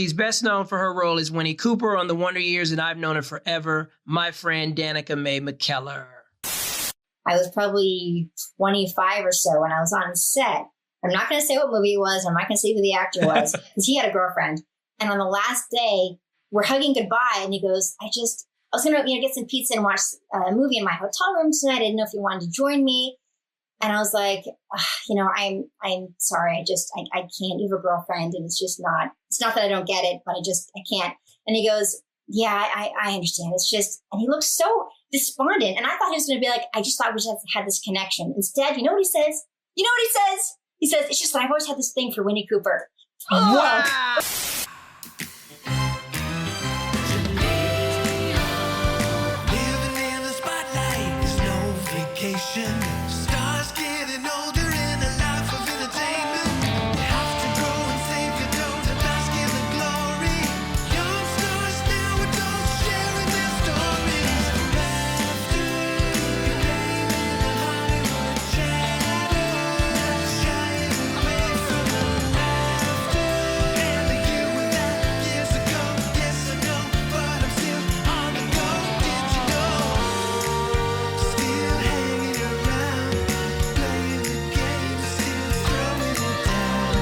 She's best known for her role as Winnie Cooper on The Wonder Years, and I've known her forever, my friend Danica McKellar. I was probably 25 or so when I was on set. I'm not going to say what movie it was. I'm not going to say who the actor was because he had a girlfriend. And on the last day, we're hugging goodbye, and he goes, I was going to get some pizza and watch a movie in my hotel room tonight. I didn't know if you wanted to join me. And I was like, I'm sorry. I can't. You have a girlfriend, and it's not that I don't get it, but I can't. And he goes, yeah, I understand. It's just, and he looks so despondent. And I thought he was going to be like, I just thought we just had this connection. Instead, you know what he says? He says, it's just that I've always had this thing for Winnie Cooper. Oh. Wow. Living in the spotlight is no vacation. Stars getting older in a life of entertainment. You have to grow and save your dough to bask in the glory. Young stars now adults sharing their stories. After your name in the Hollywood shadows, shying away from the after. And the year without years ago, yes I know, but I'm still on the go. Did you know? Still hanging around, playing the game, still throwing it down.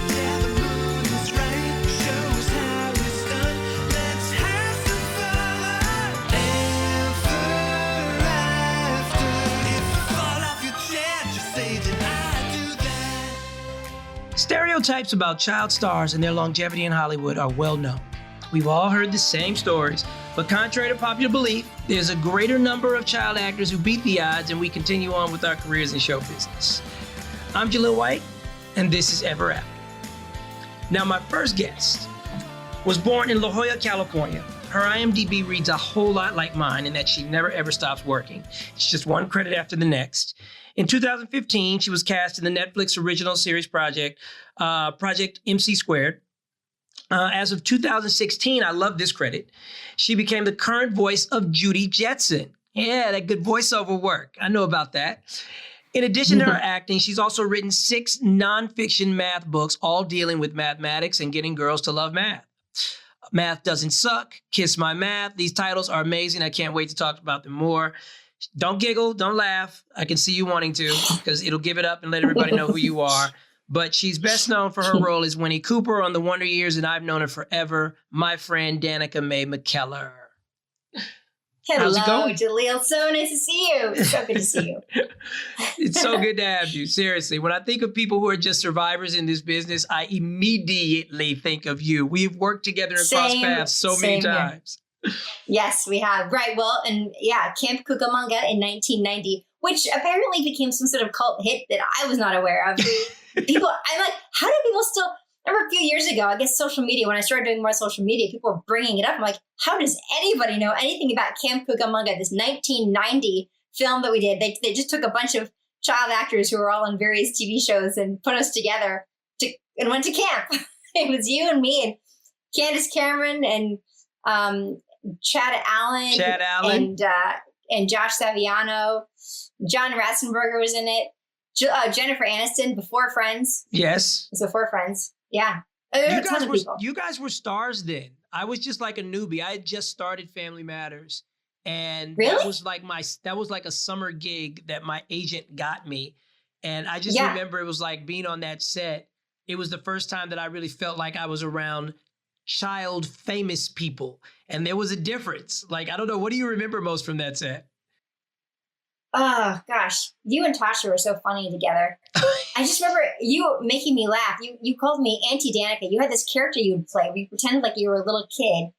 Yeah, the moon is right, show us how it's done. Let's have some fun. Ever after. If you fall off your chair, just say, did I do that? Stereotypes about child stars and their longevity in Hollywood are well known. We've all heard the same stories, but contrary to popular belief, there's a greater number of child actors who beat the odds, and we continue on with our careers in show business. I'm Jaleel White, and this is Ever After. Now, my first guest was born in La Jolla, California. Her IMDb reads a whole lot like mine in that she never ever stops working. It's just one credit after the next. In 2015, she was cast in the Netflix original series project MC Squared. As of 2016, I love this credit, she became the current voice of Judy Jetson. Yeah, that good voiceover work. I know about that. In addition to her acting, she's also written 6 nonfiction math books, all dealing with mathematics and getting girls to love math. Math Doesn't Suck, Kiss My Math. These titles are amazing. I can't wait to talk about them more. Don't giggle, don't laugh. I can see you wanting to, because it'll give it up and let everybody know who you are. But she's best known for her role as Winnie Cooper on The Wonder Years, and I've known her forever, my friend Danica McKellar. How's it Hello, going? Jaleel. So nice to see you. It's so good to see you. It's so good to have you. Seriously, when I think of people who are just survivors in this business, I immediately think of you. We've worked together and crossed paths so many times. Yes, we have. Right. Well, and yeah, Camp Cucamonga in 1990, which apparently became some sort of cult hit that I was not aware of. I'm like, how do people still? I remember a few years ago, I guess social media, when I started doing more social media, people were bringing it up. I'm like, how does anybody know anything about Camp Cucamonga, this 1990 film that we did? They just took a bunch of child actors who were all in various TV shows and put us together and went to camp. It was you and me and Candace Cameron and Chad Allen. And Josh Saviano. John Ratzenberger was in it. Jennifer Aniston, Before Friends. Yes. So Before Friends. Yeah. You guys were stars then. I was just like a newbie. I had just started Family Matters. And really? that was like a summer gig that my agent got me. And I just remember it was like being on that set. It was the first time that I really felt like I was around child famous people. And there was a difference. Like, I don't know. What do you remember most from that set? Oh, gosh. You and Tasha were so funny together. I just remember you making me laugh. You called me Auntie Danica. You had this character you would play. We pretended like you were a little kid.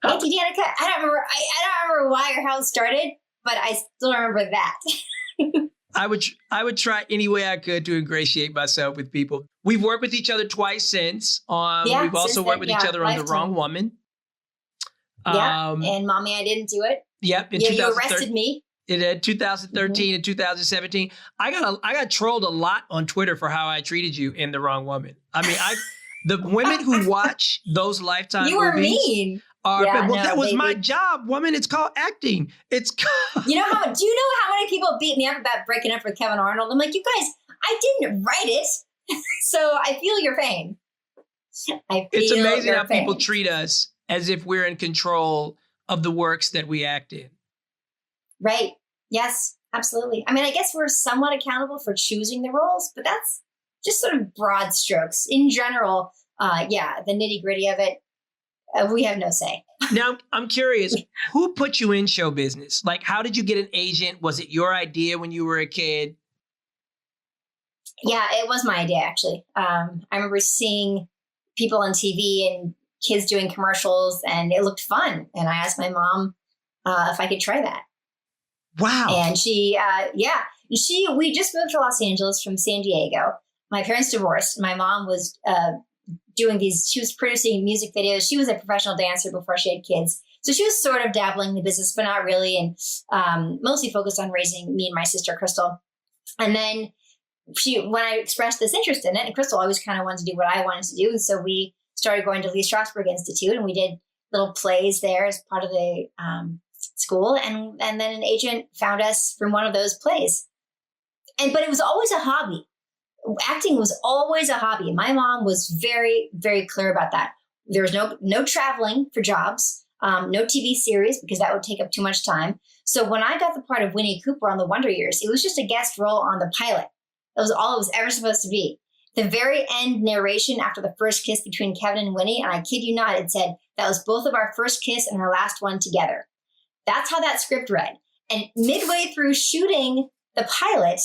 Auntie Danica. I don't remember why or how it started, but I still remember that. I would try any way I could to ingratiate myself with people. We've worked with each other twice since. We've also worked with each other on The Wrong Woman. And Mommy, I Didn't Do It. Yep. You arrested me. In 2013 and 2017, I got trolled a lot on Twitter for how I treated you in The Wrong Woman. I mean, the women who watch those Lifetime movies. You were mean. That was my job, woman. It's called acting. It's called... Do you know how many people beat me up about breaking up with Kevin Arnold? I'm like, you guys, I didn't write it. So I feel your pain. I feel It's amazing your how people pain. treat us as if we're in control of the works that we act in. Right. Yes, absolutely. I mean, I guess we're somewhat accountable for choosing the roles, but that's just sort of broad strokes. In general, the nitty gritty of it, we have no say. Now, I'm curious, who put you in show business? Like, how did you get an agent? Was it your idea when you were a kid? Yeah, it was my idea, actually. I remember seeing people on TV and kids doing commercials, and it looked fun. And I asked my mom if I could try that. Wow. And we just moved to Los Angeles from San Diego. My parents divorced. My mom was she was producing music videos. She was a professional dancer before she had kids. So she was sort of dabbling in the business, but not really. And mostly focused on raising me and my sister, Crystal. And then when I expressed this interest in it, and Crystal always kind of wanted to do what I wanted to do. And so we started going to Lee Strasberg Institute, and we did little plays there as part of the school. And then an agent found us from one of those plays. But it was always a hobby. Acting was always a hobby. My mom was very, very clear about that. There was no traveling for jobs, no TV series, because that would take up too much time. So when I got the part of Winnie Cooper on The Wonder Years, it was just a guest role on the pilot. That was all it was ever supposed to be. The very end narration after the first kiss between Kevin and Winnie, and I kid you not, it said, that was both of our first kiss and our last one together. That's how that script read. And midway through shooting the pilot,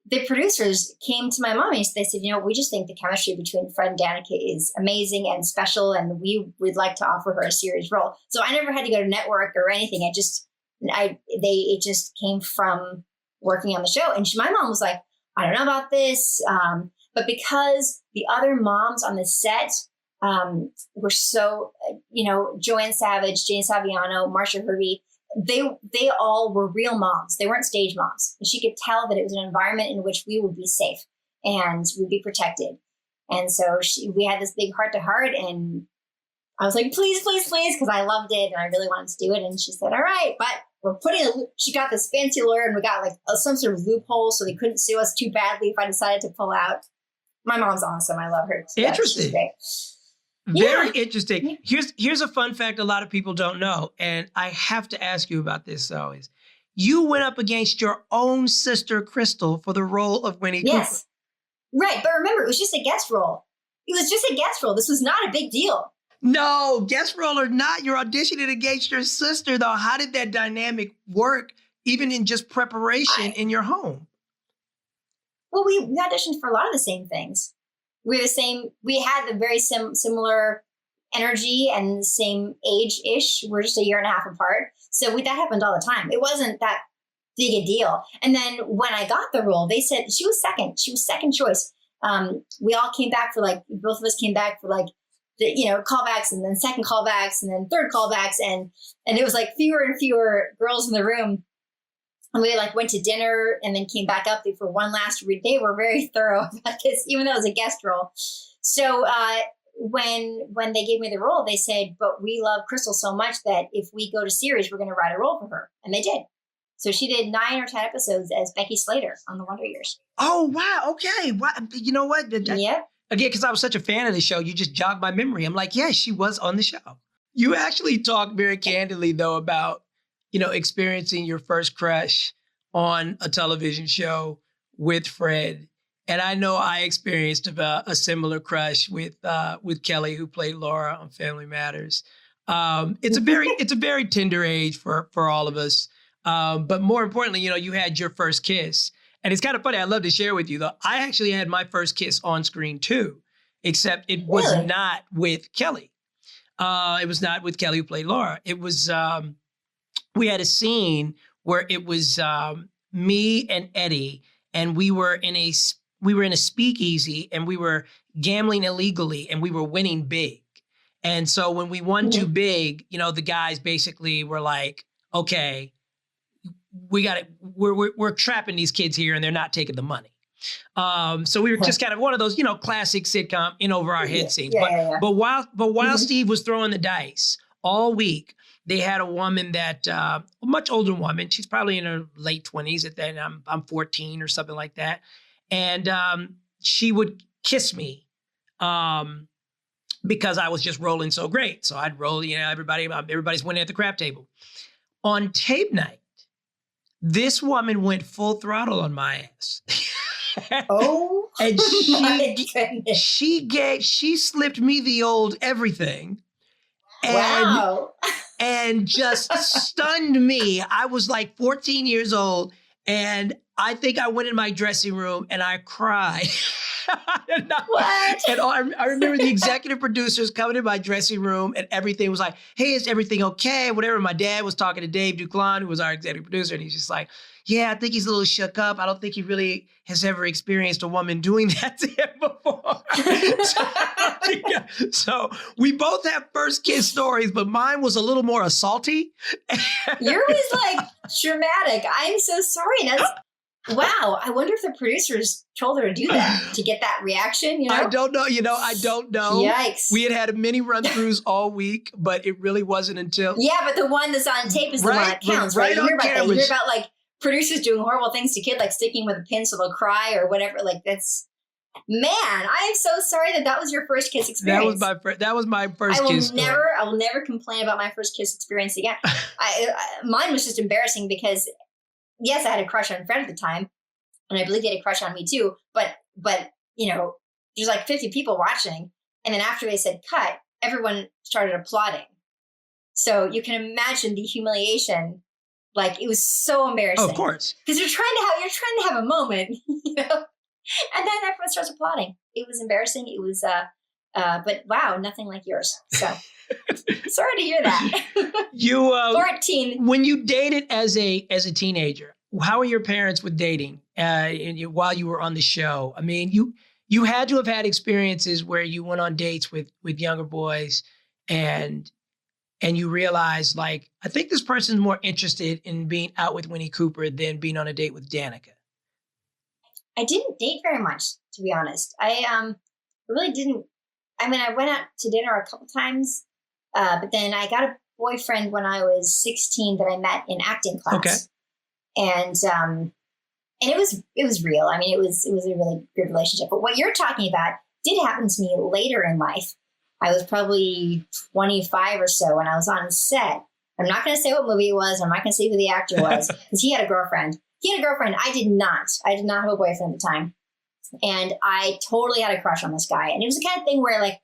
the producers came to my mom and they said, we just think the chemistry between Fred and Danica is amazing and special, and we would like to offer her a series role. So I never had to go to network or anything. It just came from working on the show. And my mom was like, I don't know about this. But because the other moms on the set were so, Joanne Savage, Jane Saviano, Marcia Hervey, they all were real moms. They weren't stage moms. And she could tell that it was an environment in which we would be safe and we'd be protected. And so we had this big heart to heart, and I was like, please, please, please, because I loved it and I really wanted to do it. And she said, all right, but she got this fancy lawyer, and we got like some sort of loophole so they couldn't sue us too badly if I decided to pull out. My mom's awesome. I love her. Interesting. Very interesting. Here's a fun fact a lot of people don't know, and I have to ask you about this though, is you went up against your own sister, Crystal, for the role of Winnie Cooper. Yes. Right. But remember, it was just a guest role. It was just a guest role. This was not a big deal. No, guest role or not, you're auditioning against your sister, though. How did that dynamic work, even in just preparation in your home? Well, we auditioned for a lot of the same things. We had the very similar energy and the same age-ish. We're just a year and a half apart. So that happened all the time. It wasn't that big a deal. And then when I got the role, they said she was second. She was second choice. We all came back both of us came back for callbacks, and then second callbacks, and then third callbacks. And it was like fewer and fewer girls in the room. And we went to dinner and then came back up for one last read. They were very thorough about this, even though it was a guest role. So when they gave me the role, they said, but we love Crystal so much that if we go to series, we're going to write a role for her. And they did. So she did 9 or 10 episodes as Becky Slater on The Wonder Years. Oh, wow. Okay. You know what? Yeah. Again, because I was such a fan of the show, you just jogged my memory. I'm like, yes, she was on the show. You actually talked very candidly, though, about experiencing your first crush on a television show with Fred. And I know I experienced a similar crush with Kelly, who played Laura on Family Matters. It's a very tender age for all of us. But more importantly, you had your first kiss. And it's kind of funny. I'd love to share with you, though. I actually had my first kiss on screen, too, except it was not with Kelly. It was not with Kelly, who played Laura. It was we had a scene where it was me and Eddie, and we were in a speakeasy, and we were gambling illegally, and we were winning big. And so when we won too big, the guys basically were like, okay, we're trapping these kids here, and they're not taking the money. So we were just kind of one of those, classic sitcom in over our head scenes. But while Steve was throwing the dice all week, they had a woman that, a much older woman, she's probably in her late 20s at that, and I'm 14 or something like that. And she would kiss me because I was just rolling so great. So I'd roll, everybody's winning at the crap table. On tape night, this woman went full throttle on my ass. Oh, and my goodness. she slipped me the old everything. Wow. And just stunned me. I was like 14 years old, and I think I went in my dressing room and I cried. What? And I remember the executive producers coming in my dressing room, and everything was like, hey, is everything okay? Whatever. My dad was talking to Dave Duclon, who was our executive producer, and he's just like, yeah, I think he's a little shook up. I don't think he really has ever experienced a woman doing that to him before. So we both have first kiss stories, but mine was a little more assaulty. Yours was like dramatic. I'm so sorry. Wow. I wonder if the producers told her to do that to get that reaction. You know? I don't know. I don't know. Yikes. We had many run-throughs all week, but it really wasn't until. Yeah, but the one that's on tape is the one that counts, right? You hear about that. You hear about like producers doing horrible things to kids, like sticking with a pin so they'll cry or whatever. Like that's, man, I am so sorry that was your first kiss experience. That was my first kiss. I will never complain about my first kiss experience again. Mine was just embarrassing because, yes, I had a crush on Fred at the time, and I believe he had a crush on me too. But there's like 50 people watching, and then after they said cut, everyone started applauding. So you can imagine the humiliation. Like it was so embarrassing. Oh, of course, because you're trying to have a moment, and then everyone starts applauding. It was embarrassing. It was, but wow, nothing like yours. So sorry to hear that. You 14. When you dated as a teenager, how were your parents with dating while you were on the show? I mean, you had to have had experiences where you went on dates with younger boys, and you realized, like, I think this person's more interested in being out with Winnie Cooper than being on a date with Danica. I didn't date very much, to be honest. I really didn't. I mean, I went out to dinner a couple times, but then I got a boyfriend when I was 16 that I met in acting class. Okay. And it was real. I mean, it was a really good relationship. But what you're talking about did happen to me later in life. I was probably 25 or so when I was on set. I'm not going to say what movie it was. I'm not going to say who the actor was because he had a girlfriend. I did not. I did not have a boyfriend at the time. And I totally had a crush on this guy. And it was the kind of thing where like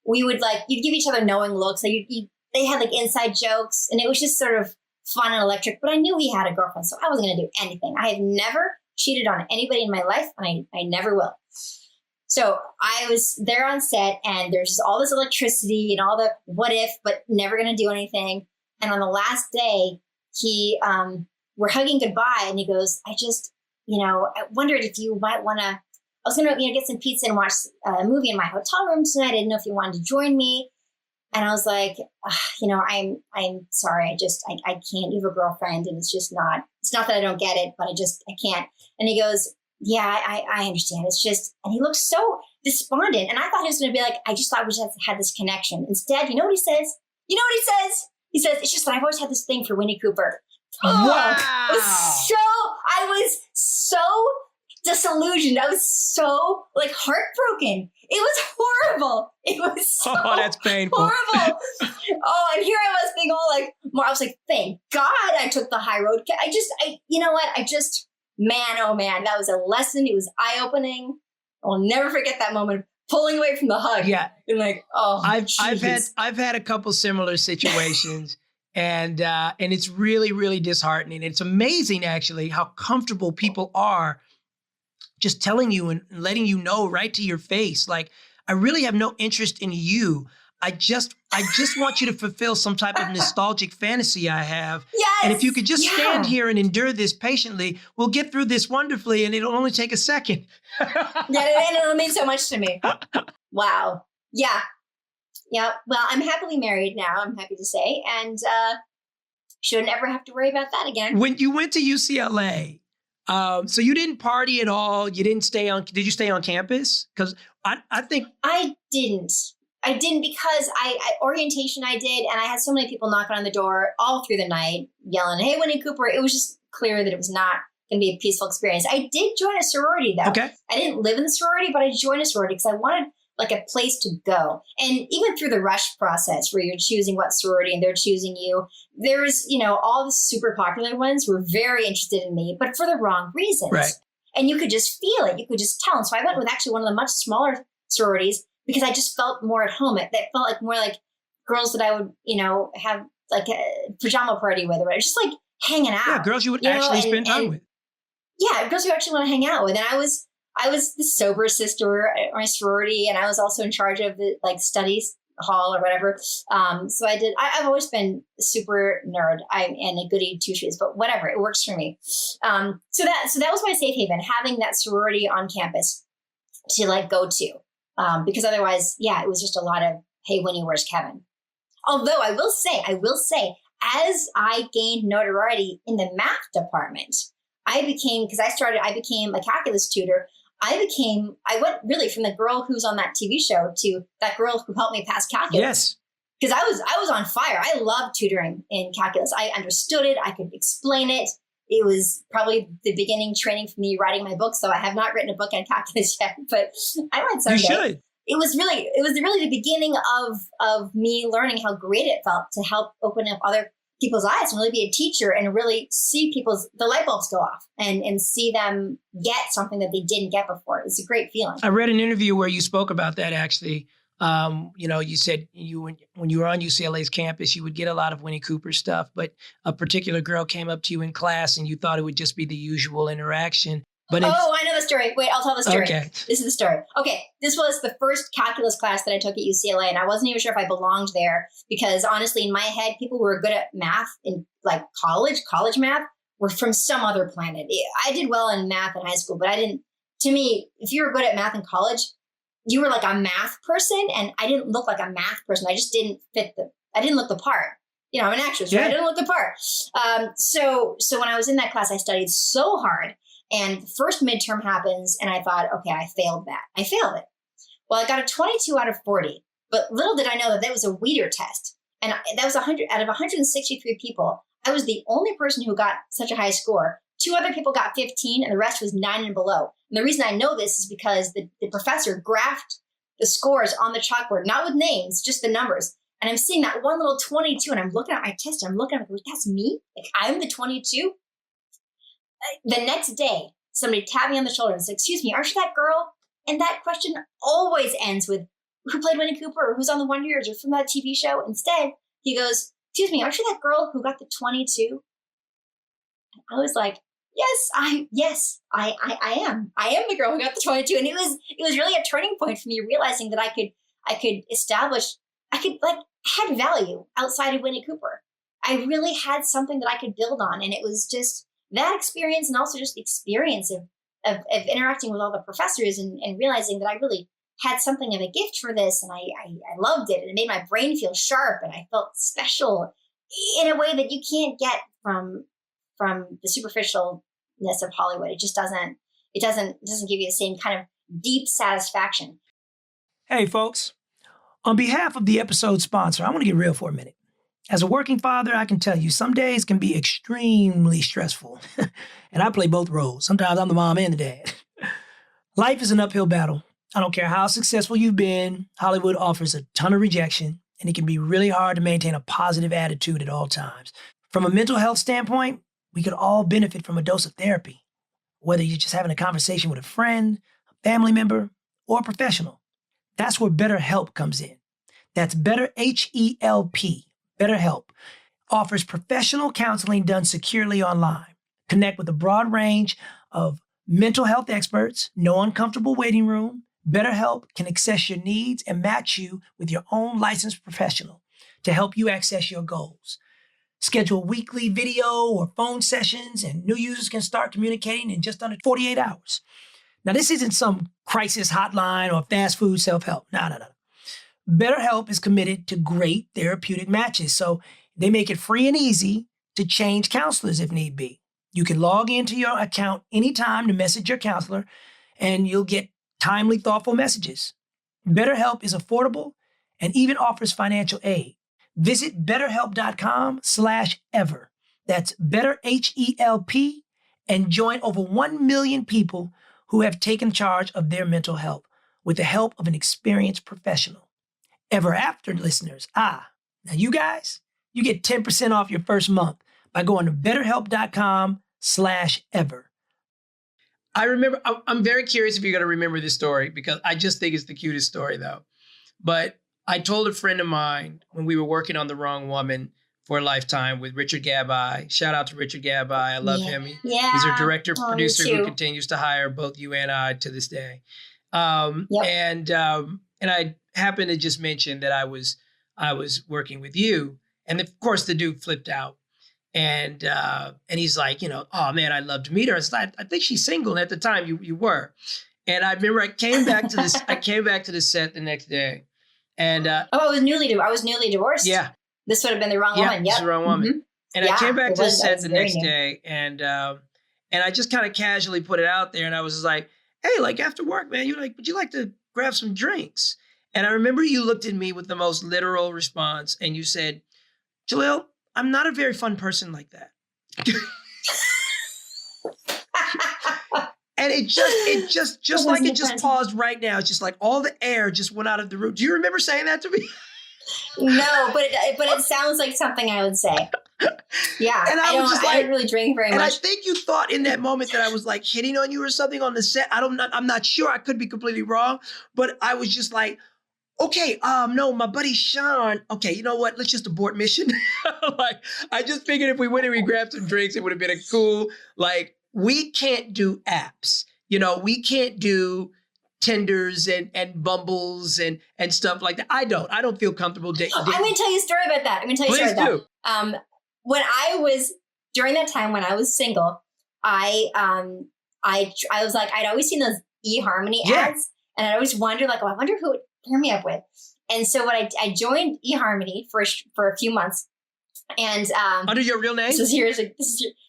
we would like, you'd give each other knowing looks. So they had like inside jokes, and it was just sort of fun and electric. But I knew he had a girlfriend, so I wasn't going to do anything. I have never cheated on anybody in my life, and I never will. So I was there on set, and there's just all this electricity and all the what if, but never going to do anything. And on the last day, we're hugging goodbye, and he goes, I wondered if you might want to, I was going to get some pizza and watch a movie in my hotel room tonight. I didn't know if you wanted to join me. And I was like, I'm sorry. I can't. You have a girlfriend, and it's not that I don't get it, but I can't. And he goes, yeah, I understand. It's just, and he looked so despondent. And I thought he was going to be like, I just thought we just had this connection. Instead, you know what he says? He says, it's just that I've always had this thing for Winnie Cooper. Wow. I was so disillusioned. I was so like heartbroken. It was horrible. It was so that's painful. Horrible. And here I was being all like, I was like, thank God I took the high road. Man, oh man, that was a lesson. It was eye-opening. I'll never forget that moment, pulling away from the hug. Yeah. And like, I've had a couple similar situations. And it's really, really disheartening. It's amazing, actually, how comfortable people are just telling you and letting you know right to your face. Like, I really have no interest in you. I just want you to fulfill some type of nostalgic fantasy I have. Yes, and if you could just stand here and endure this patiently, we'll get through this wonderfully, and it'll only take a second. And it'll mean so much to me. Wow. Yeah. Yeah. Well, I'm happily married now, I'm happy to say, and shouldn't ever have to worry about that again. When you went to UCLA, so you didn't party at all. You didn't did you stay on campus? Because I think I didn't. I didn't because orientation I did, and I had so many people knocking on the door all through the night yelling, hey, Winnie Cooper. It was just clear that it was not going to be a peaceful experience. I did join a sorority though. Okay. I didn't live in the sorority, but I joined a sorority because I wanted like a place to go. And even through the rush process where you're choosing what sorority and they're choosing you, there's, all the super popular ones were very interested in me, but for the wrong reasons. Right. And you could just feel it. You could just tell. And so I went with actually one of the much smaller sororities because I just felt more at home. It felt like more like girls that I would, have like a pajama party with, or just like hanging out. Yeah, girls you would actually spend time with. Yeah, girls you actually want to hang out with. And I was the sober sister at my sorority, and I was also in charge of the like studies hall or whatever. So I've always been a super nerd. And a goody two shoes, but whatever, it works for me. So that was my safe haven, having that sorority on campus to like go to. Because otherwise, it was just a lot of, hey, Winnie, where's Kevin? Although I will say, as I gained notoriety in the math department, I became a calculus tutor. I went really from the girl who's on that TV show to that girl who helped me pass calculus. Yes. Because I was on fire. I loved tutoring in calculus. I understood it. I could explain it. It was probably the beginning training for me writing my book. So I have not written a book on calculus yet, but I might someday. You should. It was really the beginning of me learning how great it felt to help open up other people's eyes and really be a teacher and really see the light bulbs go off and see them get something that they didn't get before. It's a great feeling. I read an interview where you spoke about that actually. You said when you were on UCLA's campus, you would get a lot of Winnie Cooper stuff, but a particular girl came up to you in class and you thought it would just be the usual interaction. But I know the story. Wait, I'll tell the story. Okay. This is the story. Okay, this was the first calculus class that I took at UCLA, and I wasn't even sure if I belonged there because honestly, in my head, people who were good at math in like college math were from some other planet. I did well in math in high school, but to me, if you were good at math in college, you were like a math person, and I didn't look like a math person. I just didn't I didn't look the part. I'm an actress, right? I didn't look the part. So when I was in that class, I studied so hard. And the first midterm happens, and I thought, okay, I failed that. I failed it. Well, I got a 22 out of 40, but little did I know that was a Weider test. And that was 100 out of 163 people. I was the only person who got such a high score. 2 other people got 15, and the rest was 9 and below. And the reason I know this is because the professor graphed the scores on the chalkboard, not with names, just the numbers. And I'm seeing that one little 22, and I'm looking at my test, and I'm looking at it, that's me? Like, I'm the 22? The next day, somebody tapped me on the shoulder and said, excuse me, aren't you that girl? And that question always ends with, who played Winnie Cooper, or who's on the Wonder Years, or from that TV show? Instead, he goes, excuse me, aren't you that girl who got the 22? And I was like, yes, I am. I am the girl who got the 22. And it was really a turning point for me, realizing that I could had value outside of Winnie Cooper. I really had something that I could build on. And it was just that experience, and also just the experience of interacting with all the professors and realizing that I really had something of a gift for this. And I loved it. And it made my brain feel sharp, and I felt special in a way that you can't get from the superficialness of Hollywood. It just doesn't give you the same kind of deep satisfaction. Hey, folks, on behalf of the episode sponsor, I want to get real for a minute. As a working father, I can tell you some days can be extremely stressful. And I play both roles. Sometimes I'm the mom and the dad. Life is an uphill battle. I don't care how successful you've been. Hollywood offers a ton of rejection, and it can be really hard to maintain a positive attitude at all times. From a mental health standpoint, we could all benefit from a dose of therapy, whether you're just having a conversation with a friend, a family member, or a professional. That's where BetterHelp comes in. That's BetterHelp. BetterHelp offers professional counseling done securely online. Connect with a broad range of mental health experts, no uncomfortable waiting room. BetterHelp can access your needs and match you with your own licensed professional to help you access your goals. Schedule weekly video or phone sessions, and new users can start communicating in just under 48 hours. Now, this isn't some crisis hotline or fast food self-help. No. BetterHelp is committed to great therapeutic matches, so they make it free and easy to change counselors if need be. You can log into your account anytime to message your counselor, and you'll get timely, thoughtful messages. BetterHelp is affordable and even offers financial aid. Visit BetterHelp.com/ever. That's BetterHelp, and join over 1 million people who have taken charge of their mental health. with the help of an experienced professional. Ever After listeners, now you guys, you get 10% off your first month by going to betterhelp.com/ever. I remember, I'm very curious if you're going to remember this story because I just think it's the cutest story though. But I told a friend of mine when we were working on The Wrong Woman for a Lifetime with Richard Gabbai. Shout out to Richard Gabbai. I love him. He's a director, producer who continues to hire both you and I to this day. And I happened to just mention that I was working with you. And of course the dude flipped out. And he's like, oh man, I'd love to meet her. I think she's single. And at the time you were. And I remember I came back to the set the next day. And I was newly divorced. Yeah. This would have been The Wrong Woman. Yeah, it's The Wrong Woman. Mm-hmm. And I came back to the set the next day and I just kind of casually put it out there and I was just like, hey, like after work, man, would you like to grab some drinks? And I remember you looked at me with the most literal response and you said, Jaleel, I'm not a very fun person like that. And it just paused right now. It's just like all the air just went out of the room. Do you remember saying that to me? No, but it sounds like something I would say. Yeah, and I don't really drink very much. And I think you thought in that moment that I was like hitting on you or something on the set. I'm not sure. I could be completely wrong, but I was just like, okay, no, my buddy Sean. Okay, you know what? Let's just abort mission. Like, I just figured if we went and we grabbed some drinks, it would have been a cool, like, we can't do apps. We can't do Tinders and Bumbles and stuff like that. I don't feel comfortable dating. I'm going to tell you a story about that. Please do. When during that time when I was single, I was like, I'd always seen those eHarmony ads and I always wondered like, I wonder who would pair me up with. And so when I joined eHarmony for a few months and, under your real name?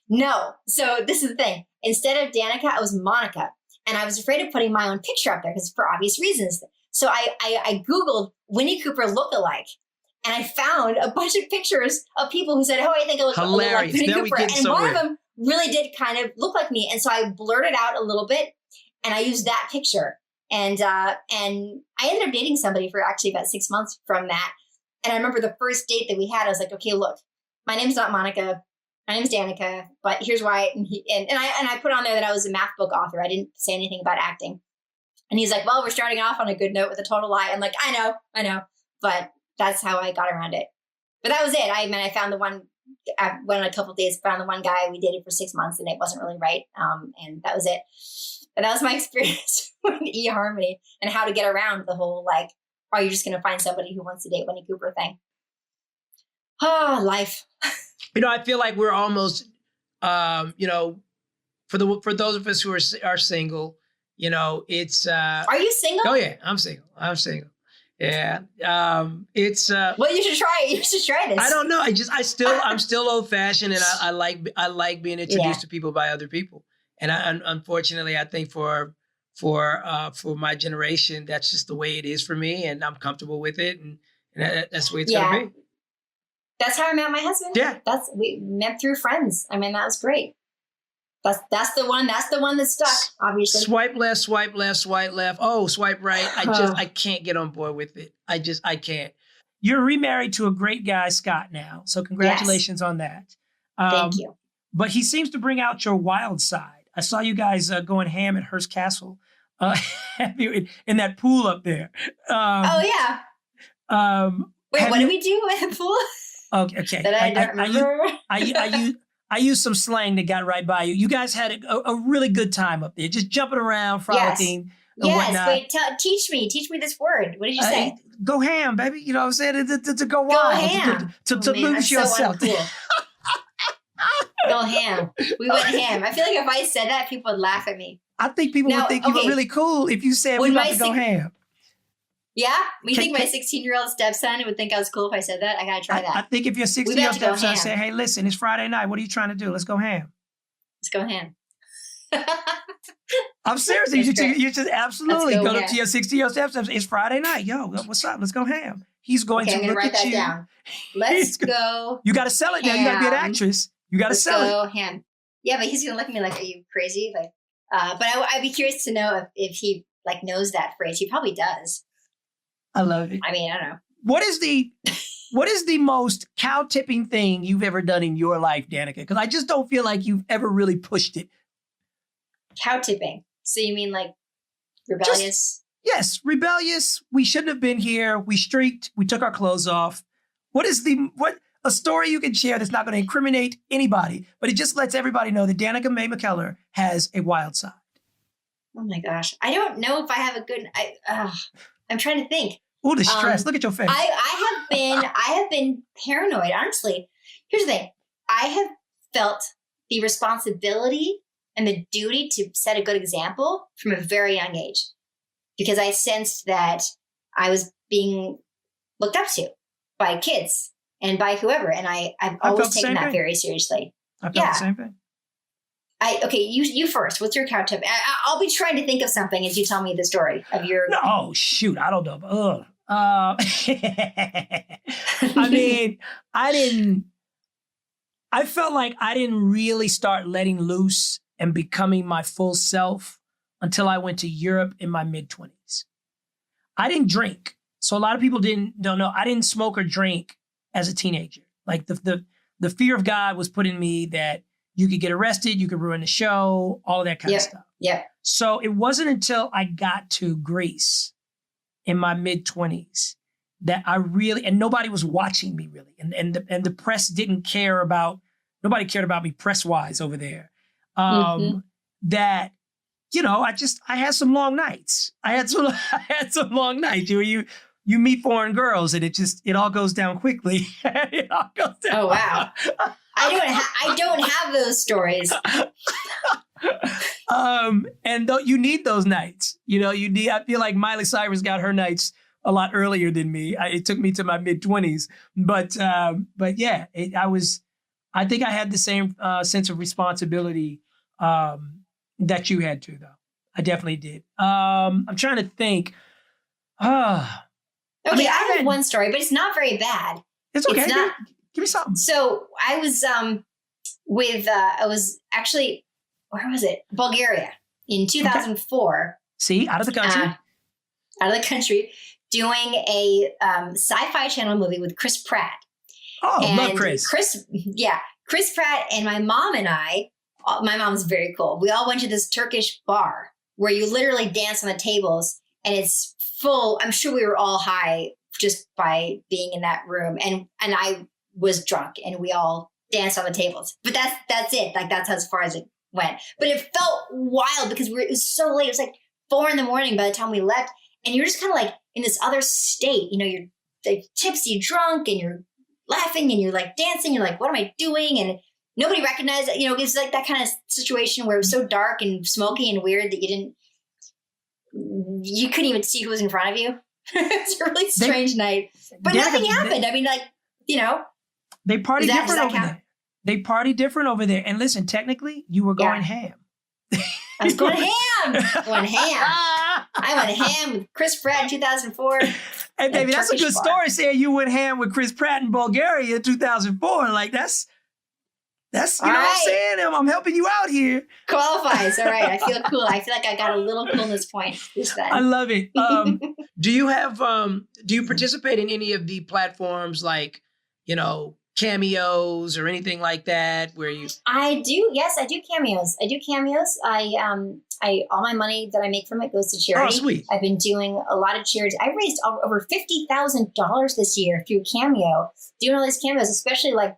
No. So this is the thing. Instead of Danica, I was Monica. And I was afraid of putting my own picture up there because for obvious reasons. So I Googled Winnie Cooper lookalike. And I found a bunch of pictures of people who said, oh, I think I look a little like Winnie Cooper. And one of them really did kind of look like me. And so I blurted out a little bit and I used that picture. And I ended up dating somebody for actually about 6 months from that. And I remember the first date that we had, I was like, okay, look, my name's not Monica. My name's Danica, but here's why. And I put on there that I was a math book author. I didn't say anything about acting. And he's like, well, we're starting off on a good note with a total lie. I'm like, I know. But that's how I got around it. But that was it. I found the one, I went on a couple of days, found the one guy. We dated for 6 months and it wasn't really right. And that was it. But that was my experience with eHarmony and how to get around the whole, like, are you just going to find somebody who wants to date Winnie Cooper thing? Oh, life. I feel like we're almost, for those of us who are single, it's. Are you single? Oh yeah, I'm single. Yeah. It's. Well, you should try it. You should try this. I don't know. I'm still old fashioned, and I like being introduced to people by other people. And unfortunately, I think for my generation, that's just the way it is for me, and I'm comfortable with it, and that's the way it's gonna be. That's how I met my husband. Yeah. We met through friends. I mean, that was great. That's the one that stuck, obviously. Swipe left, swipe left. Oh, swipe right. I can't get on board with it. I can't. You're remarried to a great guy, Scott, now. So congratulations on that. Thank you. But he seems to bring out your wild side. I saw you guys going ham at Hearst Castle in that pool up there. Oh, yeah. Wait, what did we do at the pool? Okay. That I don't remember. I used some slang that got right by you. You guys had a really good time up there, just jumping around, frolicking, and whatnot. Wait, teach me this word. What did you say? Go ham, baby. You know what I'm saying? To go wild. Go ham. To lose yourself. So go ham. We went ham. I feel like if I said that, people would laugh at me. I think people would think you were really cool if you said we about to go ham. Yeah? You think my 16-year-old stepson would think I was cool if I said that? I got to try that. I think if your 16-year-old stepson said, hey, listen, it's Friday night. What are you trying to do? Let's go ham. Let's go ham. I'm serious. You should absolutely go up to your 16-year-old stepson. It's Friday night. Yo, what's up? Let's go ham. He's going to look at you. Down. Let's go. You got to sell it now. You got to be an actress. You got to sell it. Let's go ham. Yeah, but he's going to look at me like, are you crazy? Like, but I'd be curious to know if he like knows that phrase. He probably does. I love it. I mean, I don't know. What is the most cow-tipping thing you've ever done in your life, Danica? Because I just don't feel like you've ever really pushed it. Cow tipping. So you mean like rebellious? Yes, rebellious. We shouldn't have been here. We streaked. We took our clothes off. What a story you can share that's not going to incriminate anybody, but it just lets everybody know that Danica McKellar has a wild side. Oh my gosh. I don't know if I have a good, I'm trying to think. Oh, the stress. Look at your face. I have been paranoid. Honestly, here's the thing. I have felt the responsibility and the duty to set a good example from a very young age, because I sensed that I was being looked up to by kids and by whoever. And I've always taken that very seriously. I felt the same thing. Okay, you first. What's your cow tip? I'll be trying to think of something as you tell me the story of your. No, oh shoot! I don't know. Ugh. I mean, I felt like I didn't really start letting loose and becoming my full self until I went to Europe in my mid-20s. I didn't drink. So a lot of people don't know. I didn't smoke or drink as a teenager. Like the fear of God was put in me that you could get arrested, you could ruin the show, all of that kind of stuff. Yeah. So it wasn't until I got to Greece in my mid-20s that I really, and nobody was watching me really. And the press didn't care about, nobody cared about me press-wise over there. That, you know, I had some long nights. I had some long nights. You meet foreign girls and it all goes down quickly. It all goes down. Oh, wow. I don't have those stories. And you need those nights. You know, I feel like Miley Cyrus got her nights a lot earlier than me. It took me to my mid-20s. But yeah, I think I had the same sense of responsibility that you had too, though. I definitely did. I'm trying to think. Okay, I have one story, but it's not very bad. It's okay. Give me something. So I was I was actually, where was it? Bulgaria in 2004. Okay. See, out of the country. Doing a sci-fi channel movie with Chris Pratt. Oh, and love Chris. Chris Pratt and my mom and I, my mom's very cool. We all went to this Turkish bar where you literally dance on the tables and it's full. I'm sure we were all high just by being in that room. And I was drunk and we all danced on the tables. But that's it. Like that's as far as it went. But it felt wild because it was so late. It was like 4 a.m. by the time we left. And you're just kind of like in this other state. You know, you're like tipsy drunk and you're laughing and you're like dancing. You're like, what am I doing? And nobody recognized it. You know, it's like that kind of situation where it was so dark and smoky and weird that you couldn't even see who was in front of you. It's a really strange night. But nothing happened. I mean, like, you know. They party different over there. They party different over there. And listen, technically, you were going ham. I was going ham. I went ham with Chris Pratt in 2004. Hey, baby, that's a good story saying you went ham with Chris Pratt in Bulgaria in 2004. Like, that's you know what I'm saying? I'm helping you out here. Qualifies. All right. I feel cool. I feel like I got a little coolness point this time. I love it. Do you participate in any of the platforms like, you know, cameos or anything like that where you? I do. Yes, I do cameos. All my money that I make from it goes to charity. Oh, sweet. I've been doing a lot of charity. I raised over $50,000 this year through Cameo, doing all these cameos, especially like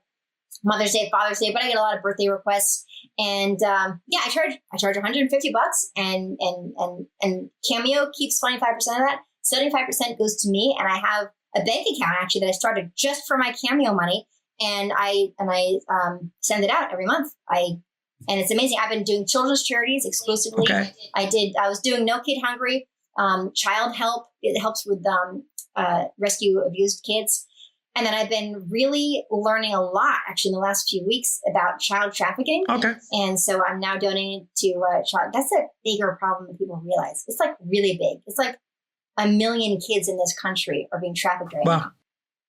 Mother's Day, Father's Day, but I get a lot of birthday requests. And I charge $150 and Cameo keeps 25% of that. 75% goes to me, and I have a bank account actually that I started just for my Cameo money. And I send it out every month. And it's amazing. I've been doing children's charities exclusively. Okay. I was doing No Kid Hungry, Child Help. It helps with rescue abused kids. And then I've been really learning a lot actually in the last few weeks about child trafficking. Okay. And so I'm now donating to child. That's a bigger problem than people realize. It's like really big. It's like 1 million kids in this country are being trafficked right now.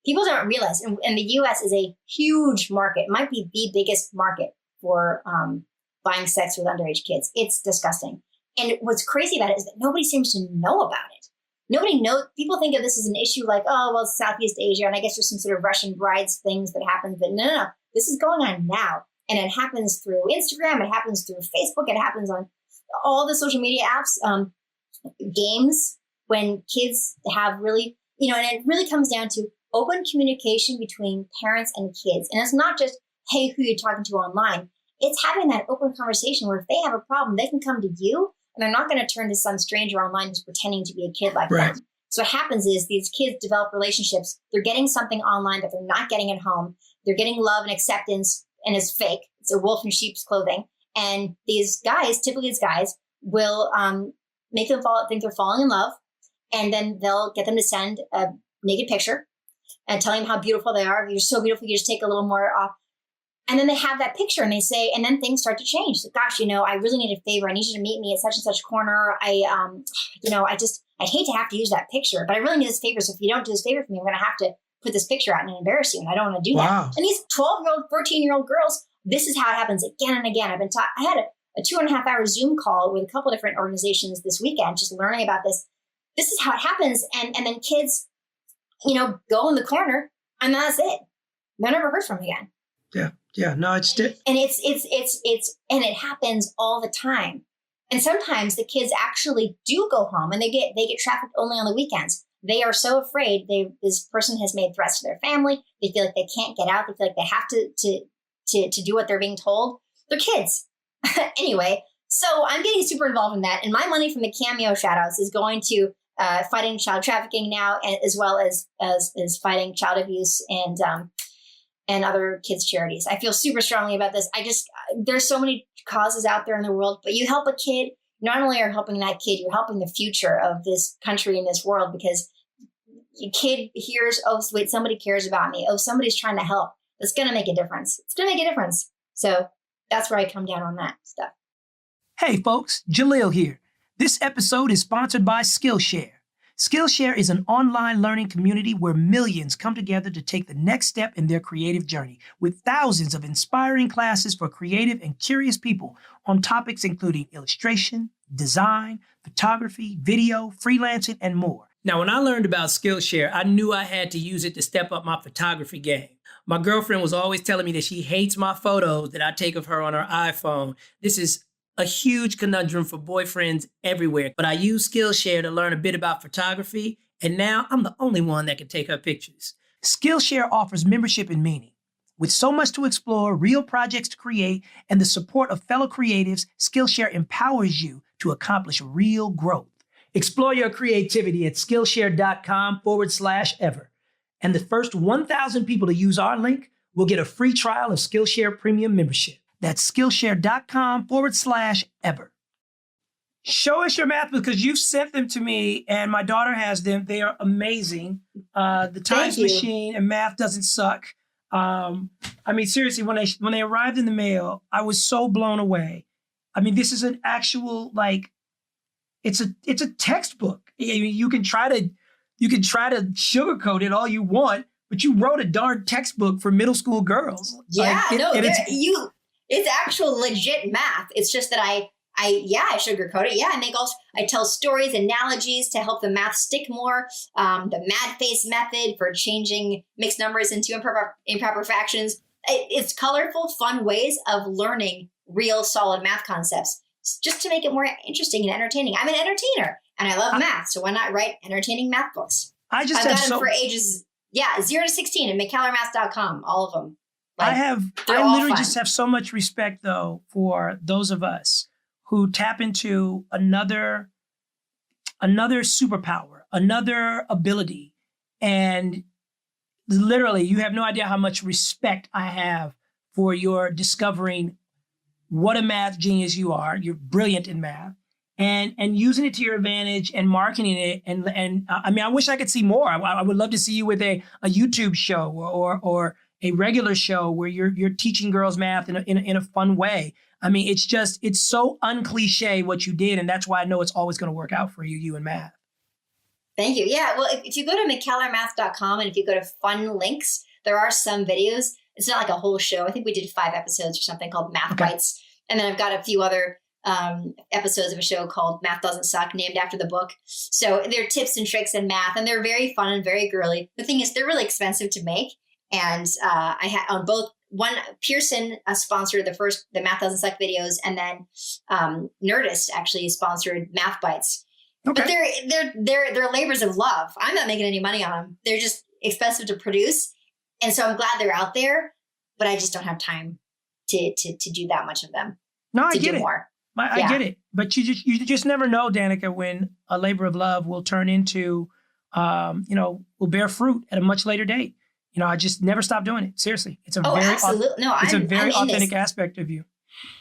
People don't realize, and the U.S. is a huge market. It might be the biggest market for buying sex with underage kids. It's disgusting. And what's crazy about it is that nobody seems to know about it. Nobody knows. People think of this as an issue like, oh, well, it's Southeast Asia, and I guess there's some sort of Russian brides things that happen. But no. This is going on now. And it happens through Instagram. It happens through Facebook. It happens on all the social media apps, games, when kids have really, and it really comes down to open communication between parents and kids. And it's not just, hey, who you're talking to online. It's having that open conversation where if they have a problem, they can come to you, and they're not going to turn to some stranger online who's pretending to be a kid like them. So what happens is these kids develop relationships. They're getting something online that they're not getting at home. They're getting love and acceptance, and it's fake. It's a wolf in sheep's clothing. And these guys, typically these guys, will make them think they're falling in love. And then they'll get them to send a naked picture and telling them how beautiful they are. You're so beautiful. You just take a little more off. And then they have that picture and they say, and then things start to change. So, gosh, I really need a favor. I need you to meet me at such and such corner. I'd hate to have to use that picture, but I really need this favor. So if you don't do this favor for me, I'm going to have to put this picture out and embarrass you. And I don't want to do that. And these 12-year-old, 14-year-old girls, this is how it happens again and again. I had a 2.5-hour Zoom call with a couple of different organizations this weekend, just learning about this. This is how it happens. And then kids, go in the corner, and that's it. They're never heard from again. Yeah. No, and it happens all the time. And sometimes the kids actually do go home, and they get trafficked only on the weekends. They are so afraid. This person has made threats to their family. They feel like they can't get out. They feel like they have to do what they're being told. They're kids. Anyway, so I'm getting super involved in that. And my money from the Cameo shoutouts is going to fighting child trafficking now, and as well as fighting child abuse and other kids' charities. I feel super strongly about this. There's so many causes out there in the world, but you help a kid, not only are you helping that kid, you're helping the future of this country and this world, because a kid hears, oh, wait, somebody cares about me. Oh, somebody's trying to help. It's going to make a difference. It's going to make a difference. So that's where I come down on that stuff. Hey, folks, Jaleel here. This episode is sponsored by Skillshare. Skillshare is an online learning community where millions come together to take the next step in their creative journey, with thousands of inspiring classes for creative and curious people on topics including illustration, design, photography, video, freelancing, and more. Now, when I learned about Skillshare, I knew I had to use it to step up my photography game. My girlfriend was always telling me that she hates my photos that I take of her on her iPhone. This is a huge conundrum for boyfriends everywhere. But I use Skillshare to learn a bit about photography, and now I'm the only one that can take her pictures. Skillshare offers membership and meaning. With so much to explore, real projects to create, and the support of fellow creatives, Skillshare empowers you to accomplish real growth. Explore your creativity at Skillshare.com/ever. And the first 1,000 people to use our link will get a free trial of Skillshare Premium membership. That's Skillshare.com/ever. Show us your math books, because you've sent them to me and my daughter has them. They are amazing. The Times Machine and Math Doesn't Suck. Seriously, when they arrived in the mail, I was so blown away. This is an actual, it's a textbook. You can try to sugarcoat it all you want, but you wrote a darn textbook for middle school girls. Yeah, it's actual legit math. It's just that I sugarcoat it. Yeah, I tell stories, analogies to help the math stick more. The mad face method for changing mixed numbers into improper fractions. It's colorful, fun ways of learning real solid math concepts, just to make it more interesting and entertaining. I'm an entertainer and I love math, so why not write entertaining math books? I've got them for ages 0 to 16 at McKellarmath.com, all of them. I literally just have so much respect, though, for those of us who tap into another superpower, another ability. And literally, you have no idea how much respect I have for your discovering what a math genius you are. You're brilliant in math. And using it to your advantage and marketing it. And I wish I could see more. I would love to see you with a YouTube show or a regular show where you're teaching girls math in a fun way. It's so uncliche what you did, and that's why I know it's always going to work out for you and math. Thank you. Yeah, well, if you go to McKellarmath.com and if you go to fun links, there are some videos. It's not like a whole show. I think we did 5 episodes or something called Math Bites. And then I've got a few other episodes of a show called Math Doesn't Suck, named after the book. So they're tips and tricks in math, and they're very fun and very girly. The thing is, they're really expensive to make. And I had on both, one, Pearson sponsored the Math Doesn't Suck videos, and then Nerdist actually sponsored Math Bites. Okay. But they're labors of love. I'm not making any money on them. They're just expensive to produce. And so I'm glad they're out there, but I just don't have time to do that much of them. No, I get it. More. I get it. But you just never know, Danica, when a labor of love will turn into, will bear fruit at a much later date. I just never stop doing it. Seriously. It's a very authentic aspect of you.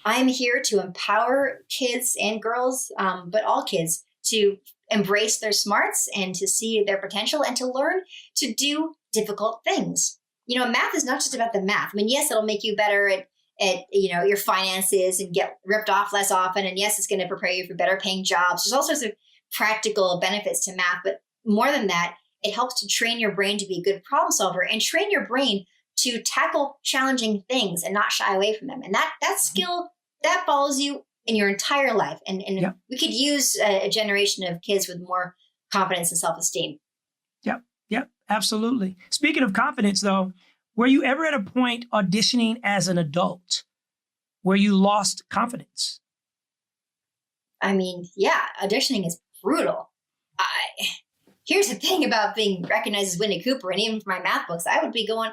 I'm here to empower kids and girls, but all kids, to embrace their smarts and to see their potential and to learn to do difficult things. Math is not just about the math. I mean, yes, it'll make you better at your finances and get ripped off less often. And yes, it's going to prepare you for better paying jobs. There's all sorts of practical benefits to math, but more than that, it helps to train your brain to be a good problem solver and train your brain to tackle challenging things and not shy away from them. And that skill, that follows you in your entire life. And we could use a generation of kids with more confidence and self-esteem. Yep, absolutely. Speaking of confidence, though, were you ever at a point auditioning as an adult where you lost confidence? I mean, yeah, auditioning is brutal. Here's the thing about being recognized as Winnie Cooper, and even for my math books, I would be going,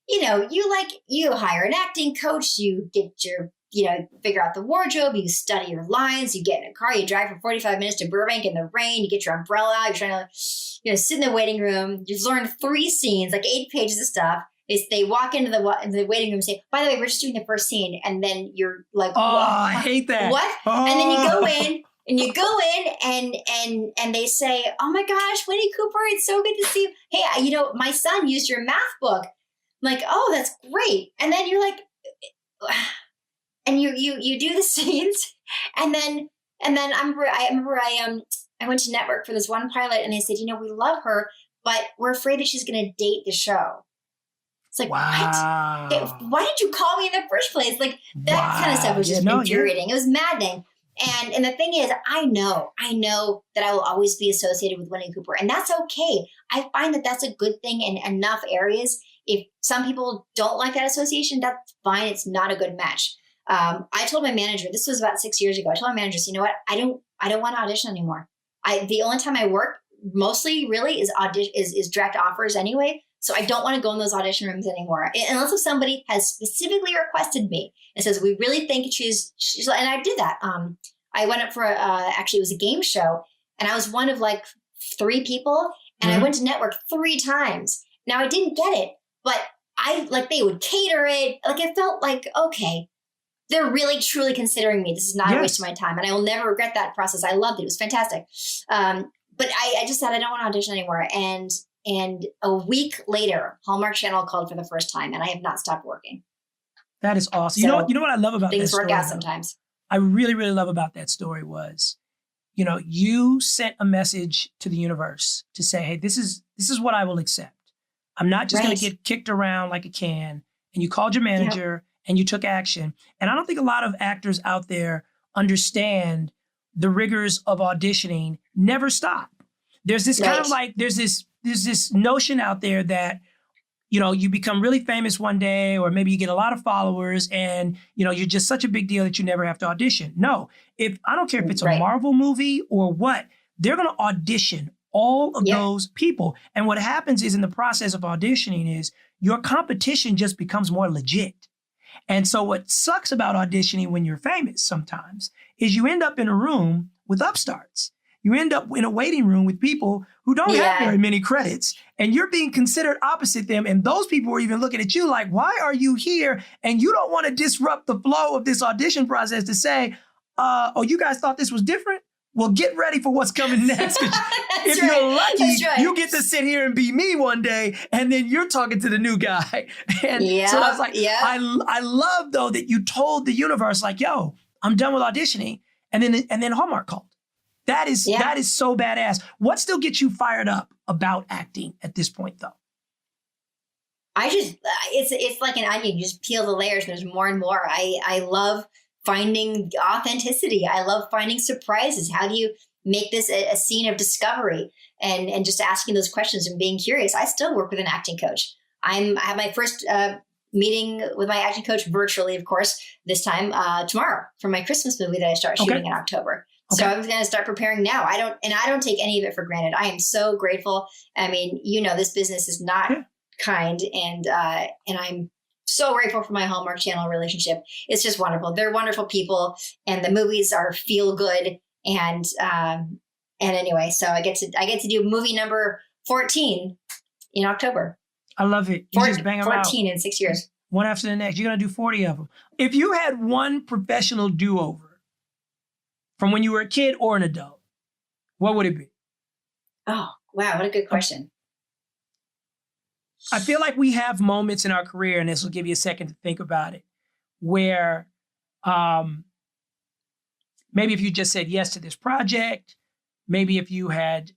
you hire an acting coach, you get your, figure out the wardrobe, you study your lines, you get in a car, you drive for 45 minutes to Burbank in the rain, you get your umbrella out, you're trying to, sit in the waiting room, you've learned 3 scenes, like 8 pages of stuff. They walk into the waiting room and say, by the way, we're just doing the first scene. And then you're like, oh, I hate that. What? Oh. And then you go in and they say, oh my gosh, Winnie Cooper, it's so good to see you. Hey, my son used your math book. I'm like, oh, that's great. And then you're like, and you do the scenes. And then I remember I went to network for this one pilot, and they said, we love her, but we're afraid that she's going to date the show. It's like, wow. What? Why did you call me in the first place? Like that kind of stuff was just infuriating. It was maddening. And the thing is, I know that I will always be associated with Winnie Cooper, and that's okay. I find that that's a good thing in enough areas. If some people don't like that association, that's fine. It's not a good match. I told my manager, this was about 6 years ago. I told my manager, you know what? I don't want to audition anymore. The only time I work mostly really is direct offers anyway. So I don't want to go in those audition rooms anymore, unless if somebody has specifically requested me and says, we really think she's, and I did that. I went up for actually it was a game show, and I was one of like 3 people, and I went to network 3 times. Now I didn't get it, but they would cater it. Like it felt like, okay, they're really truly considering me. This is not a waste of my time. And I will never regret that process. I loved it. It was fantastic. But I just said, I don't want to audition anymore. And a week later, Hallmark Channel called for the first time, and I have not stopped working. That is awesome. So you know what I love about that story? Things work out sometimes. I really, really love about that story was, you sent a message to the universe to say, hey, this is what I will accept. I'm not just going to get kicked around like a can. And you called your manager and you took action. And I don't think a lot of actors out there understand the rigors of auditioning never stop. There's this kind of like, there's this notion out there that, you become really famous one day, or maybe you get a lot of followers and, you're just such a big deal that you never have to audition. No, I don't care if it's a Marvel movie or what, they're going to audition all of those people. And what happens is in the process of auditioning is your competition just becomes more legit. And so what sucks about auditioning when you're famous sometimes is you end up in a room with upstarts. You end up in a waiting room with people who don't have very many credits, and you're being considered opposite them. And those people are even looking at you like, why are you here? And you don't want to disrupt the flow of this audition process to say, oh, you guys thought this was different? Well, get ready for what's coming next. If you're lucky, you get to sit here and be me one day, and then you're talking to the new guy. And so I was like, I love, though, that you told the universe, like, yo, I'm done with auditioning. And then Hallmark called. That is so badass. What still gets you fired up about acting at this point, though? It's like an onion. You just peel the layers. And there's more and more. I love finding authenticity. I love finding surprises. How do you make this a scene of discovery, and just asking those questions and being curious. I still work with an acting coach. I have my first meeting with my acting coach virtually, of course, this time tomorrow for my Christmas movie that I start shooting in October. So I'm going to start preparing now. I don't take any of it for granted. I am so grateful. I mean, this business is not kind, and I'm so grateful for my Hallmark Channel relationship. It's just wonderful. They're wonderful people, and the movies are feel good. And anyway, so I get to do movie number 14 in October. I love it. You just bang them 14 out. in 6 years. One after the next. You're going to do 40 of them. If you had one professional do-over from when you were a kid or an adult, what would it be? Oh, wow. What a good question. I feel like we have moments in our career, and this will give you a second to think about it, where maybe if you just said yes to this project, maybe if you had,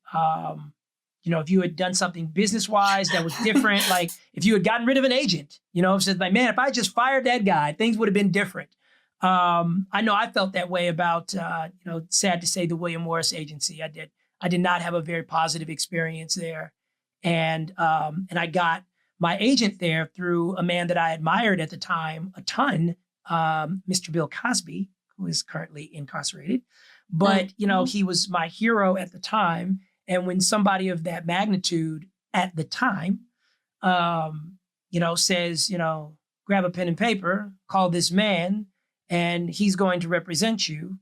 if you had done something business-wise that was different, like if you had gotten rid of an agent, said like, man, if I just fired that guy, things would have been different. I know I felt that way about, sad to say, the William Morris Agency. I did not have a very positive experience there. And I got my agent there through a man that I admired at the time a ton, Mr. Bill Cosby, who is currently incarcerated. But, he was my hero at the time. And when somebody of that magnitude at the time, says, grab a pen and paper, call this man, and he's going to represent you,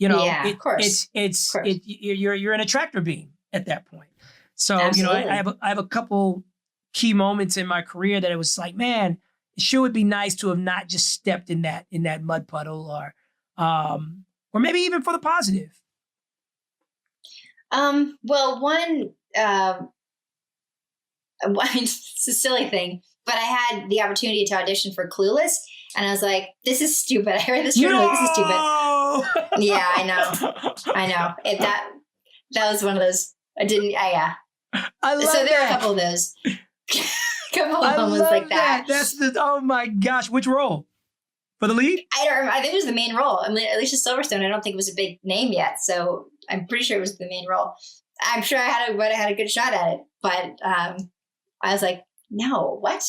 of course. You're in a tractor beam at that point. So, Absolutely. I have a couple key moments in my career that it was like, man, it sure would be nice to have not just stepped in that mud puddle, or maybe even for the positive. Well, it's a silly thing, but I had the opportunity to audition for Clueless, and I was like, this is stupid. I heard this trailer, this is stupid. Yeah, I know. That was one of those. I love so there that. are a couple of those. Couple of moments like that. That's oh my gosh. Which role? For the lead? I don't remember. I think it was the main role. I mean, Alicia Silverstone, I don't think it was a big name yet. So I'm pretty sure it was the main role. I'm sure I had a good shot at it. But I was like, no, what?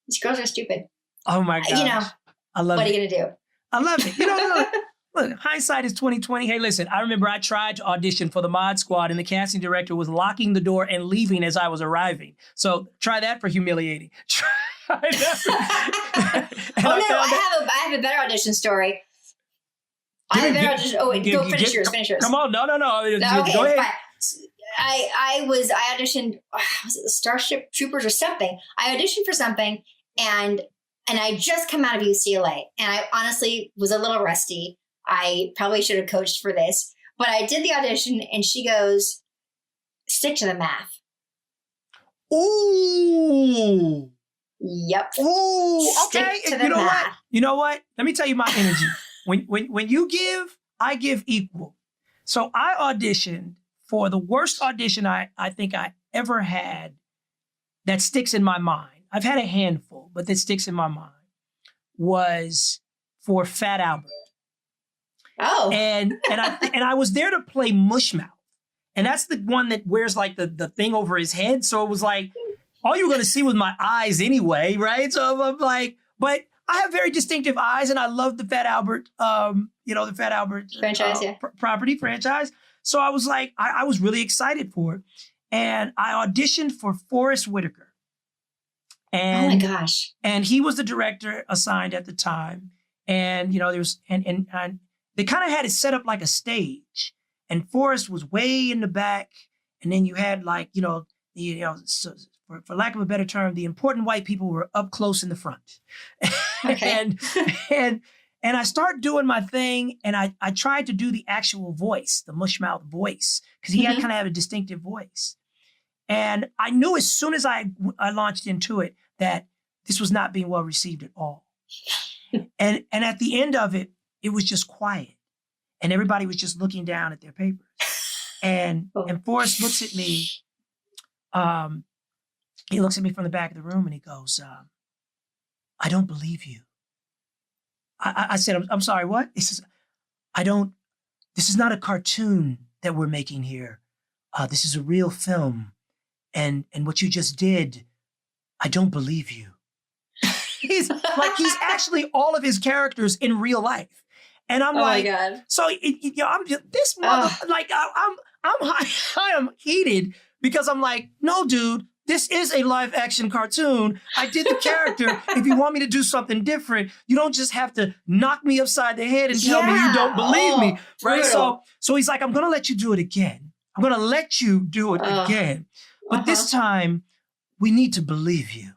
These girls are stupid. Oh my gosh. I love it. What are you going to do? I love it. Look, hindsight is 20/20. Hey, listen, I remember I tried to audition for the Mod Squad, and the casting director was locking the door and leaving as I was arriving. So try that for humiliating. I have a better audition story. I have a better audition. Oh, wait, finish yours. Come on, no. Okay, go ahead. Fine. I auditioned. Was it the Starship Troopers or something? I auditioned for something, and I just come out of UCLA, and I honestly was a little rusty. I probably should have coached for this, but I did the audition, and she goes, "Stick to the math." Ooh. Yep. Ooh. Okay. Stick to the math. You know what? Let me tell you my energy. When you give, I give equal. So I auditioned for the worst audition I think I ever had that sticks in my mind. I've had a handful, but that sticks in my mind, was for Fat Albert. Oh. And I was there to play Mushmouth. And that's the one that wears like the thing over his head. So it was like, all you were going to see was my eyes anyway, right? So I'm like, but I have very distinctive eyes, and I love the Fat Albert, the Fat Albert franchise, property franchise. So I was like, I was really excited for it. And I auditioned for Forrest Whitaker. And, oh my gosh. And he was the director assigned at the time. And, there was, and they kind of had it set up like a stage. And Forrest was way in the back. And then you had like, so, for lack of a better term, the important white people were up close in the front. Okay. and I started doing my thing, and I tried to do the actual voice, the Mushmouth voice, because he had kind of a distinctive voice. And I knew as soon as I launched into it that this was not being well received at all. And at the end of it, it was just quiet. And everybody was just looking down at their papers. And Forrest looks at me. He looks at me from the back of the room and he goes, I don't believe you. I said, I'm sorry, what? He says, this is not a cartoon that we're making here. This is a real film. And what you just did, I don't believe you. He's actually all of his characters in real life. And I'm my God. So I'm just, this mother, I am heated because I'm like, no, dude, this is a live action cartoon. I did the character. If you want me to do something different, you don't just have to knock me upside the head and tell me you don't believe me. Right. Brutal. So he's like, I'm going to let you do it again. I'm going to let you do it again. But this time we need to believe you.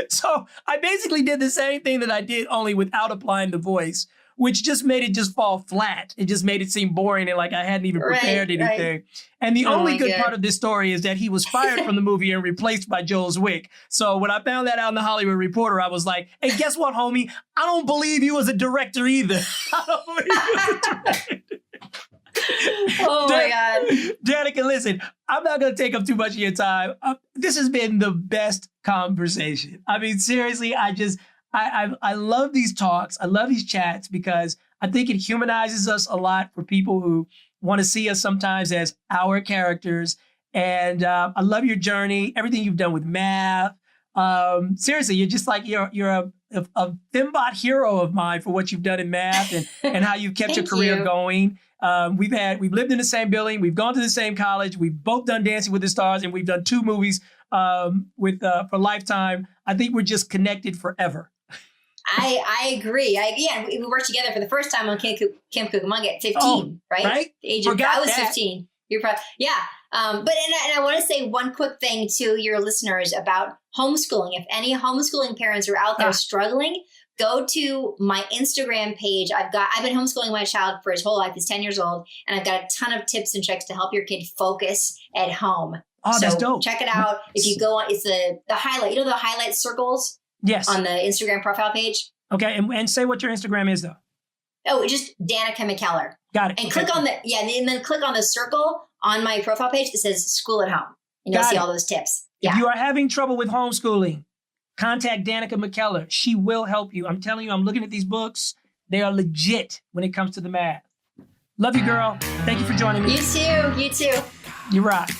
So I basically did the same thing that I did, only without applying the voice, which just made it just fall flat. It just made it seem boring and like I hadn't even prepared anything. Right. And the only good part of this story is that he was fired from the movie and replaced by Joel Zwick. So when I found that out in the Hollywood Reporter, I was like, hey, guess what, homie? I don't believe you as a director either. I don't believe you as a director. Oh my God. Danica, listen, I'm not going to take up too much of your time. This has been the best conversation. I mean, seriously, I love these talks. I love these chats because I think it humanizes us a lot for people who want to see us sometimes as our characters. And I love your journey, everything you've done with math. Seriously, you're just like, you're a Thimbot hero of mine for what you've done in math and how you've kept your career going. We've lived in the same building. We've gone to the same college. We've both done Dancing with the Stars, and we've done 2 movies for Lifetime. I think we're just connected forever. I agree. We worked together for the first time on Camp Cucamonga at 15, right? The age of, I was 15. You're probably, yeah. And I want to say one quick thing to your listeners about homeschooling. If any homeschooling parents are out there struggling, go to my Instagram page. I've been homeschooling my child for his whole life. He's 10 years old. And I've got a ton of tips and tricks to help your kid focus at home. Oh, that's dope. Check it out. If you go on, it's the highlight, the highlight circles. Yes. On the Instagram profile page. Okay. And say what your Instagram is though. Oh, just Danica McKellar. Got it. And click on and then click on the circle on my profile page that says School at Home. And you'll see all those tips. Yeah. If you are having trouble with homeschooling, contact Danica McKellar. She will help you. I'm telling you, I'm looking at these books. They are legit when it comes to the math. Love you, girl. Thank you for joining me. You too. You rock.